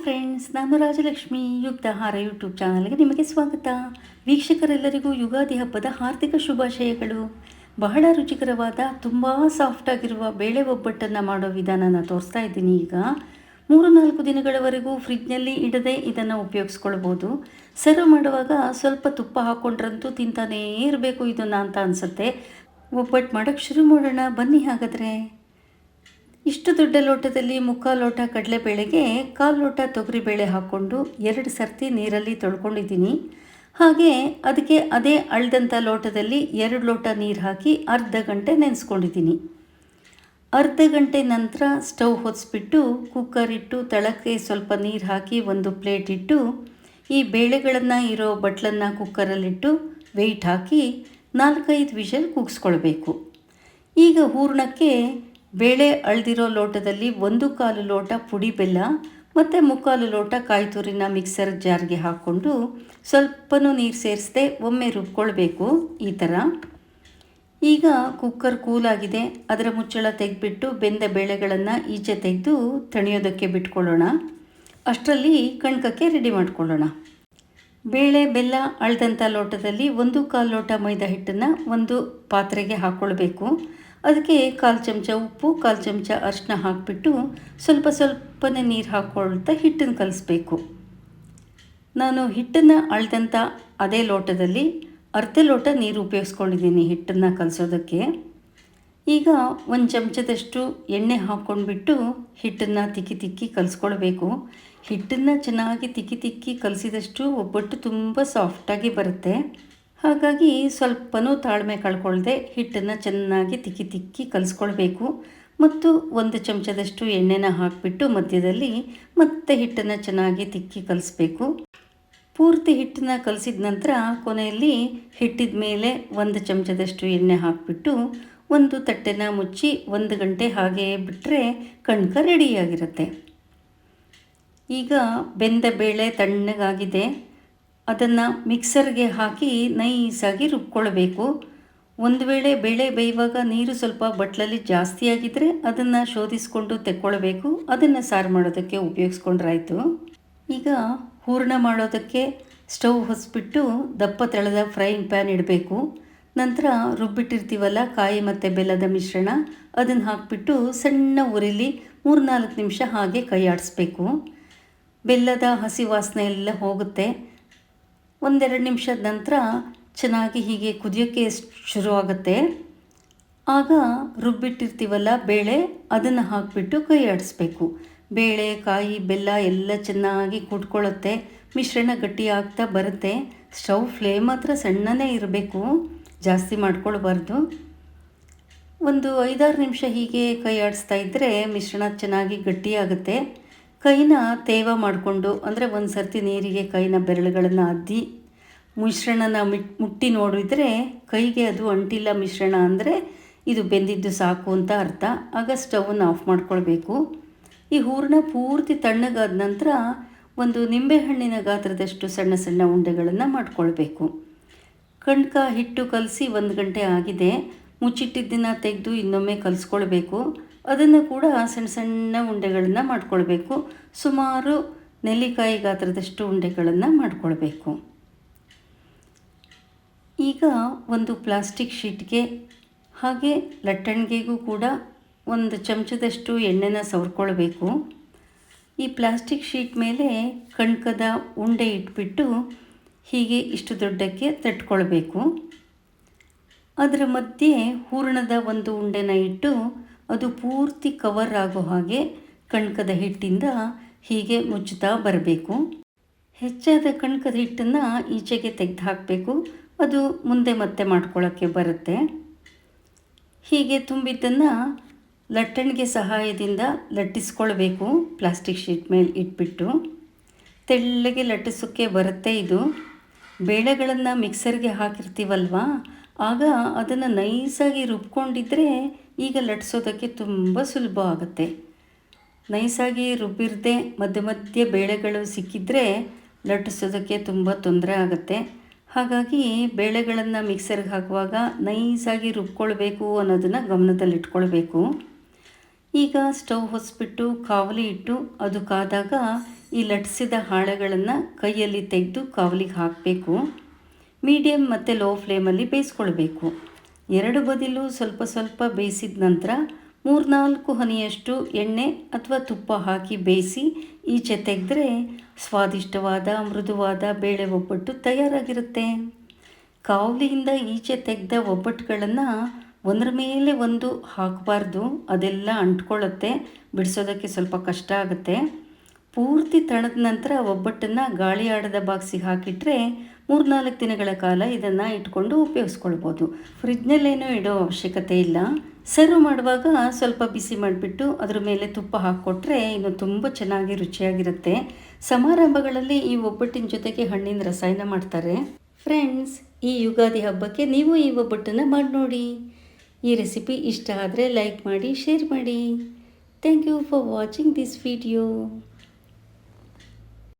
Friends, ನಾನು Rajalakshmi. ಯುಕ್ತಾಹಾರ YouTube ಚಾನಲ್ಗೆ ನಿಮಗೆ ಸ್ವಾಗತ. ವೀಕ್ಷಕರೆಲ್ಲರಿಗೂ ಯುಗಾದಿ ಹಬ್ಬದ ಹಾರ್ದಿಕ ಶುಭಾಶಯಗಳು. ಬಹಳ ರುಚಿಕರವಾದ ತುಂಬ ಸಾಫ್ಟಾಗಿರುವ ಬೇಳೆ ಒಬ್ಬಟ್ಟನ್ನು ಮಾಡೋ ವಿಧಾನನ ತೋರಿಸ್ತಾ ಇದ್ದೀನಿ. ಈಗ 3-4 ದಿನಗಳವರೆಗೂ ಫ್ರಿಡ್ಜ್ನಲ್ಲಿ ಇಡದೆ ಇದನ್ನು ಉಪಯೋಗಿಸ್ಕೊಳ್ಬೋದು. ಸರ್ವ್ ಮಾಡುವಾಗ ಸ್ವಲ್ಪ ತುಪ್ಪ ಹಾಕ್ಕೊಂಡ್ರಂತೂ ತಿಂತಾನೇ ಇರಬೇಕು ಇದನ್ನು ಅಂತ ಅನಿಸುತ್ತೆ. ಒಬ್ಬಟ್ಟು ಮಾಡೋಕ್ಕೆ ಶುರು ಮಾಡೋಣ ಬನ್ನಿ. ಹಾಗಾದರೆ ಇಷ್ಟು ದೊಡ್ಡ ಲೋಟದಲ್ಲಿ 3/4 ಲೋಟ ಕಡಲೆಬೇಳೆಗೆ 1/4 ಲೋಟ ತೊಗರಿಬೇಳೆ ಹಾಕ್ಕೊಂಡು 2 ಸರ್ತಿ ನೀರಲ್ಲಿ ತೊಳ್ಕೊಂಡಿದ್ದೀನಿ. ಹಾಗೆ ಅದಕ್ಕೆ ಅದೇ ಅಳ್ದಂಥ ಲೋಟದಲ್ಲಿ 2 ಲೋಟ ನೀರು ಹಾಕಿ ಅರ್ಧ ಗಂಟೆ ನೆನೆಸ್ಕೊಂಡಿದ್ದೀನಿ. ಅರ್ಧ ಗಂಟೆ ನಂತರ ಸ್ಟವ್ ಹೊತ್ತಿಸ್ಬಿಟ್ಟು ಕುಕ್ಕರ್ ಇಟ್ಟು ತಳಕ್ಕೆ ಸ್ವಲ್ಪ ನೀರು ಹಾಕಿ ಒಂದು ಪ್ಲೇಟ್ ಇಟ್ಟು ಈ ಬೇಳೆಗಳನ್ನು ಇರೋ ಬಟ್ಲನ್ನು ಕುಕ್ಕರಲ್ಲಿಟ್ಟು ವೆಯ್ಟ್ ಹಾಕಿ 4-5 ವಿಷಲ್ ಕೂಗಿಸ್ಕೊಳ್ಬೇಕು. ಈಗ ಹೂರಣಕ್ಕೆ ಬೇಳೆ ಅಳ್ದಿರೋ ಲೋಟದಲ್ಲಿ 1/4 ಲೋಟ ಪುಡಿ ಬೆಲ್ಲ ಮತ್ತು 3/4 ಲೋಟ ಕಾಯಿ ತುರಿನ ಮಿಕ್ಸರ್ ಜಾರ್ಗೆ ಹಾಕ್ಕೊಂಡು ಸ್ವಲ್ಪನೂ ನೀರು ಸೇರಿಸದೆ ಒಮ್ಮೆ ರುಬ್ಕೊಳ್ಬೇಕು. ಈ ಥರ. ಈಗ ಕುಕ್ಕರ್ ಕೂಲಾಗಿದೆ. ಅದರ ಮುಚ್ಚಳ ತೆಗೆದ್ಬಿಟ್ಟು ಬೆಂದ ಬೇಳೆಗಳನ್ನು ಈಚೆ ತೆಗೆದು ತಣಿಯೋದಕ್ಕೆ ಬಿಟ್ಕೊಳ್ಳೋಣ. ಅಷ್ಟರಲ್ಲಿ ಕಣ್ಕಕ್ಕೆ ರೆಡಿ ಮಾಡ್ಕೊಳ್ಳೋಣ. ಬೇಳೆ ಬೆಲ್ಲ ಅಳ್ದಂಥ ಲೋಟದಲ್ಲಿ 1/4 ಲೋಟ ಮೈದಾ ಹಿಟ್ಟನ್ನು ಒಂದು ಪಾತ್ರೆಗೆ ಹಾಕ್ಕೊಳ್ಬೇಕು. ಅದಕ್ಕೆ 1/4 ಚಮಚ ಉಪ್ಪು, 1/4 ಚಮಚ ಅರಿಶಿನ ಹಾಕಿಬಿಟ್ಟು ಸ್ವಲ್ಪನೇ ನೀರು ಹಾಕ್ಕೊಳ್ತಾ ಹಿಟ್ಟನ್ನು ಕಲಿಸ್ಬೇಕು. ನಾನು ಹಿಟ್ಟನ್ನು ಅಳ್ದಂಥ ಅದೇ ಲೋಟದಲ್ಲಿ ಅರ್ಧ ಲೋಟ ನೀರು ಉಪಯೋಗಿಸ್ಕೊಂಡಿದ್ದೀನಿ ಹಿಟ್ಟನ್ನು ಕಲಿಸೋದಕ್ಕೆ. ಈಗ 1 ಚಮಚದಷ್ಟು ಎಣ್ಣೆ ಹಾಕ್ಕೊಂಡ್ಬಿಟ್ಟು ಹಿಟ್ಟನ್ನು ತಿಕ್ಕಿ ಕಲಿಸ್ಕೊಳ್ಬೇಕು. ಹಿಟ್ಟನ್ನು ಚೆನ್ನಾಗಿ ತಿಕ್ಕಿ ಕಲಿಸಿದಷ್ಟು ಒಬ್ಬಟ್ಟು ತುಂಬ ಸಾಫ್ಟಾಗಿ ಬರುತ್ತೆ. ಹಾಗಾಗಿ ಸ್ವಲ್ಪನೂ ತಾಳ್ಮೆ ಕಳ್ಕೊಳ್ಳದೆ ಹಿಟ್ಟನ್ನು ಚೆನ್ನಾಗಿ ತಿಕ್ಕಿ ಕಲಿಸ್ಕೊಳ್ಬೇಕು. ಮತ್ತು 1 ಚಮಚದಷ್ಟು ಎಣ್ಣೆನ ಹಾಕಿಬಿಟ್ಟು ಮಧ್ಯದಲ್ಲಿ ಮತ್ತೆ ಹಿಟ್ಟನ್ನು ಚೆನ್ನಾಗಿ ತಿಕ್ಕಿ ಕಲಿಸ್ಬೇಕು. ಪೂರ್ತಿ ಹಿಟ್ಟನ್ನು ಕಲಿಸಿದ ನಂತರ ಕೊನೆಯಲ್ಲಿ ಹಿಟ್ಟಿದ ಮೇಲೆ 1 ಚಮಚದಷ್ಟು ಎಣ್ಣೆ ಹಾಕಿಬಿಟ್ಟು ಒಂದು ತಟ್ಟೆನ ಮುಚ್ಚಿ 1 ಗಂಟೆ ಹಾಗೆ ಬಿಟ್ಟರೆ ಕಣ್ಕ ರೆಡಿಯಾಗಿರುತ್ತೆ. ಈಗ ಬೆಂದ ಬೇಳೆ ತಣ್ಣಗಾಗಿದೆ. ಅದನ್ನು ಮಿಕ್ಸರ್ಗೆ ಹಾಕಿ ನೈಸಾಗಿ ರುಬ್ಕೊಳ್ಬೇಕು. ಒಂದು ವೇಳೆ ಬೇಳೆ ಬೇಯುವಾಗ ನೀರು ಸ್ವಲ್ಪ ಬಟ್ಲಲ್ಲಿ ಜಾಸ್ತಿ ಆಗಿದ್ದರೆ ಅದನ್ನು ಶೋಧಿಸ್ಕೊಂಡು ತೆಕ್ಕೊಳ್ಬೇಕು. ಅದನ್ನು ಸಾರು ಮಾಡೋದಕ್ಕೆ ಉಪಯೋಗಿಸ್ಕೊಂಡ್ರಾಯ್ತು. ಈಗ ಹೂರಣ ಮಾಡೋದಕ್ಕೆ ಸ್ಟವ್ ಹೊಸ್ಬಿಟ್ಟು ದಪ್ಪ ತಳದ ಫ್ರೈಯಿಂಗ್ ಪ್ಯಾನ್ ಇಡಬೇಕು. ನಂತರ ರುಬ್ಬಿಟ್ಟಿರ್ತೀವಲ್ಲ ಕಾಯಿ ಮತ್ತು ಬೆಲ್ಲದ ಮಿಶ್ರಣ, ಅದನ್ನು ಹಾಕಿಬಿಟ್ಟು ಸಣ್ಣ ಉರಿಲಿ 3-4 ನಿಮಿಷ ಹಾಗೆ ಕೈ ಆಡಿಸ್ಬೇಕು. ಬೆಲ್ಲದ ಹಸಿ ವಾಸನೆ ಎಲ್ಲ ಹೋಗುತ್ತೆ. 1-2 ನಿಮಿಷದ ನಂತರ ಚೆನ್ನಾಗಿ ಹೀಗೆ ಕುದಿಯೋಕ್ಕೆ ಶುರುವಾಗುತ್ತೆ. ಆಗ ರುಬ್ಬಿಟ್ಟಿರ್ತೀವಲ್ಲ ಬೇಳೆ, ಅದನ್ನು ಹಾಕಿಬಿಟ್ಟು ಕೈ ಆಡಿಸ್ಬೇಕು. ಬೇಳೆ ಕಾಯಿ ಬೆಲ್ಲ ಎಲ್ಲ ಚೆನ್ನಾಗಿ ಕುಟ್ಕೊಳ್ಳುತ್ತೆ. ಮಿಶ್ರಣ ಗಟ್ಟಿಯಾಗ್ತಾ ಬರುತ್ತೆ. ಸ್ಟವ್ ಫ್ಲೇಮ್ ಮಾತ್ರ ಸಣ್ಣನೇ ಇರಬೇಕು, ಜಾಸ್ತಿ ಮಾಡ್ಕೊಳ್ಬಾರ್ದು. ಒಂದು 5-6 ನಿಮಿಷ ಹೀಗೆ ಕೈ ಆಡಿಸ್ತಾ ಇದ್ದರೆ ಮಿಶ್ರಣ ಚೆನ್ನಾಗಿ ಗಟ್ಟಿಯಾಗುತ್ತೆ. ಕೈನ ತೇವ ಮಾಡಿಕೊಂಡು, ಅಂದರೆ ಒಂದು ಸರ್ತಿ ನೀರಿಗೆ ಕೈನ ಬೆರಳುಗಳನ್ನು ಅದ್ದಿ ಮಿಶ್ರಣನ ಮುಟ್ಟಿ ನೋಡಿದರೆ ಕೈಗೆ ಅದು ಅಂಟಿಲ್ಲ ಮಿಶ್ರಣ ಅಂದರೆ ಇದು ಬೆಂದಿದ್ದು ಸಾಕು ಅಂತ ಅರ್ಥ. ಆಗ ಸ್ಟವನ್ನು ಆಫ್ ಮಾಡ್ಕೊಳ್ಬೇಕು. ಈ ಹೂರಣ ಪೂರ್ತಿ ತಣ್ಣಗಾದ ನಂತರ ಒಂದು ನಿಂಬೆಹಣ್ಣಿನ ಗಾತ್ರದಷ್ಟು ಸಣ್ಣ ಉಂಡೆಗಳನ್ನು ಮಾಡ್ಕೊಳ್ಬೇಕು. ಕಣ್ಕ ಹಿಟ್ಟು ಕಲಸಿ 1 ಗಂಟೆ ಆಗಿದೆ. ಮುಚ್ಚಿಟ್ಟಿದ್ದನ್ನು ತೆಗೆದು ಇನ್ನೊಮ್ಮೆ ಕಲಿಸ್ಕೊಳ್ಬೇಕು. ಅದನ್ನು ಕೂಡ ಸಣ್ಣ ಉಂಡೆಗಳನ್ನು ಮಾಡ್ಕೊಳ್ಬೇಕು. ಸುಮಾರು ನೆಲ್ಲಿಕಾಯಿ ಗಾತ್ರದಷ್ಟು ಉಂಡೆಗಳನ್ನು ಮಾಡ್ಕೊಳ್ಬೇಕು. ಈಗ ಒಂದು ಪ್ಲಾಸ್ಟಿಕ್ ಶೀಟ್ಗೆ ಹಾಗೆ ಲಟ್ಟಣಿಗೆಗೂ ಕೂಡ 1 ಚಮಚದಷ್ಟು ಎಣ್ಣೆನ ಸವರ್ಕೊಳ್ಬೇಕು. ಈ ಪ್ಲಾಸ್ಟಿಕ್ ಶೀಟ್ ಮೇಲೆ ಕಣ್ಕದ ಉಂಡೆ ಇಟ್ಬಿಟ್ಟು ಹೀಗೆ ಇಷ್ಟು ದೊಡ್ಡಕ್ಕೆ ತಟ್ಕೊಳ್ಬೇಕು. ಅದರ ಮಧ್ಯೆ ಹೂರಣದ ಒಂದು ಉಂಡೆನ ಇಟ್ಟು ಅದು ಪೂರ್ತಿ ಕವರ್ ಆಗೋ ಹಾಗೆ ಕಣ್ಕದ ಹಿಟ್ಟಿಂದ ಹೀಗೆ ಮುಚ್ಚುತ್ತಾ ಬರಬೇಕು. ಹೆಚ್ಚಾದ ಕಣ್ಕದ ಹಿಟ್ಟನ್ನು ಈಚೆಗೆ ತೆಗೆದು ಹಾಕಬೇಕು. ಅದು ಮುಂದೆ ಮತ್ತೆ ಮಾಡ್ಕೊಳ್ಳೋಕ್ಕೆ ಬರುತ್ತೆ. ಹೀಗೆ ತುಂಬಿದ್ದನ್ನು ಲಟ್ಟಣಿಗೆ ಸಹಾಯದಿಂದ ಲಟ್ಟಿಸ್ಕೊಳ್ಬೇಕು. ಪ್ಲಾಸ್ಟಿಕ್ ಶೀಟ್ ಮೇಲೆ ಇಟ್ಬಿಟ್ಟು ತೆಳ್ಳಗೆ ಲಟ್ಟಿಸೋಕ್ಕೆ ಬರುತ್ತೆ. ಇದು ಬೇಳೆಗಳನ್ನು ಮಿಕ್ಸರ್ಗೆ ಹಾಕಿರ್ತೀವಲ್ವ, ಆಗ ಅದನ್ನು ನೈಸಾಗಿ ರುಬ್ಕೊಂಡಿದ್ರೆ ಈಗ ಲಟ್ಟಿಸೋದಕ್ಕೆ ತುಂಬ ಸುಲಭ ಆಗುತ್ತೆ. ನೈಸಾಗಿ ರುಬ್ಬಿರದೆ ಮಧ್ಯೆ ಬೇಳೆಗಳು ಸಿಕ್ಕಿದರೆ ಲಟ್ಟಿಸೋದಕ್ಕೆ ತುಂಬ ತೊಂದರೆ ಆಗುತ್ತೆ. ಹಾಗಾಗಿ ಬೇಳೆಗಳನ್ನು ಮಿಕ್ಸರ್ಗೆ ಹಾಕುವಾಗ ನೈಸಾಗಿ ರುಬ್ಕೊಳ್ಬೇಕು ಅನ್ನೋದನ್ನು ಗಮನದಲ್ಲಿಟ್ಕೊಳ್ಬೇಕು. ಈಗ ಸ್ಟವ್ ಹೊಸ್ಬಿಟ್ಟು ಕಾವಲಿ ಇಟ್ಟು ಅದು ಕಾದಾಗ ಈ ಲಟ್ಸಿದ ಹಾಳೆಗಳನ್ನು ಕೈಯಲ್ಲಿ ತೆಗೆದು ಕಾವಲಿಗೆ ಹಾಕಬೇಕು. ಮೀಡಿಯಮ್ ಮತ್ತು ಲೋ ಫ್ಲೇಮಲ್ಲಿ ಬೇಯಿಸ್ಕೊಳ್ಬೇಕು. ಎರಡು ಬದಿಲೂ ಸ್ವಲ್ಪ ಸ್ವಲ್ಪ ಬೇಯಿಸಿದ ನಂತರ 3-4 ಹನಿಯಷ್ಟು ಎಣ್ಣೆ ಅಥವಾ ತುಪ್ಪ ಹಾಕಿ ಬೇಯಿಸಿ ಈಚೆ ತೆಗೆದ್ರೆ ಸ್ವಾದಿಷ್ಟವಾದ ಮೃದುವಾದ ಬೇಳೆ ಒಬ್ಬಟ್ಟು ತಯಾರಾಗಿರುತ್ತೆ. ಕಾವಲಿಯಿಂದ ಈಚೆ ತೆಗೆದ ಒಬ್ಬಟ್ಟುಗಳನ್ನು ಒಂದರ ಮೇಲೆ ಒಂದು ಹಾಕಬಾರ್ದು, ಅದೆಲ್ಲ ಅಂಟ್ಕೊಳ್ಳುತ್ತೆ, ಬಿಡಿಸೋದಕ್ಕೆ ಸ್ವಲ್ಪ ಕಷ್ಟ ಆಗುತ್ತೆ. ಪೂರ್ತಿ ತಣದ ನಂತರ ಒಬ್ಬಟ್ಟನ್ನು ಗಾಳಿ ಆಡದ ಬಾಕ್ಸಿಗೆ ಹಾಕಿಟ್ರೆ 3-4 ದಿನಗಳ ಕಾಲ ಇದನ್ನು ಇಟ್ಕೊಂಡು ಉಪಯೋಗಿಸ್ಕೊಳ್ಬೋದು. ಫ್ರಿಜ್ನಲ್ಲೇನೂ ಇಡೋ ಅವಶ್ಯಕತೆ ಇಲ್ಲ. ಸರ್ವ್ ಮಾಡುವಾಗ ಸ್ವಲ್ಪ ಬಿಸಿ ಮಾಡಿಬಿಟ್ಟು ಅದ್ರ ಮೇಲೆ ತುಪ್ಪ ಹಾಕ್ಕೊಟ್ರೆ ಇನ್ನು ತುಂಬ ಚೆನ್ನಾಗಿ ರುಚಿಯಾಗಿರುತ್ತೆ. ಸಮಾರಂಭಗಳಲ್ಲಿ ಈ ಒಬ್ಬಟ್ಟಿನ ಜೊತೆಗೆ ಹಣ್ಣಿನ ರಸಾಯನ ಮಾಡ್ತಾರೆ. ಫ್ರೆಂಡ್ಸ್, ಈ ಯುಗಾದಿ ಹಬ್ಬಕ್ಕೆ ನೀವು ಈ ಒಬ್ಬಟ್ಟನ್ನು ಮಾಡಿ ನೋಡಿ. ಈ ರೆಸಿಪಿ ಇಷ್ಟ ಆದರೆ ಲೈಕ್ ಮಾಡಿ, ಶೇರ್ ಮಾಡಿ. Thank you for watching this video.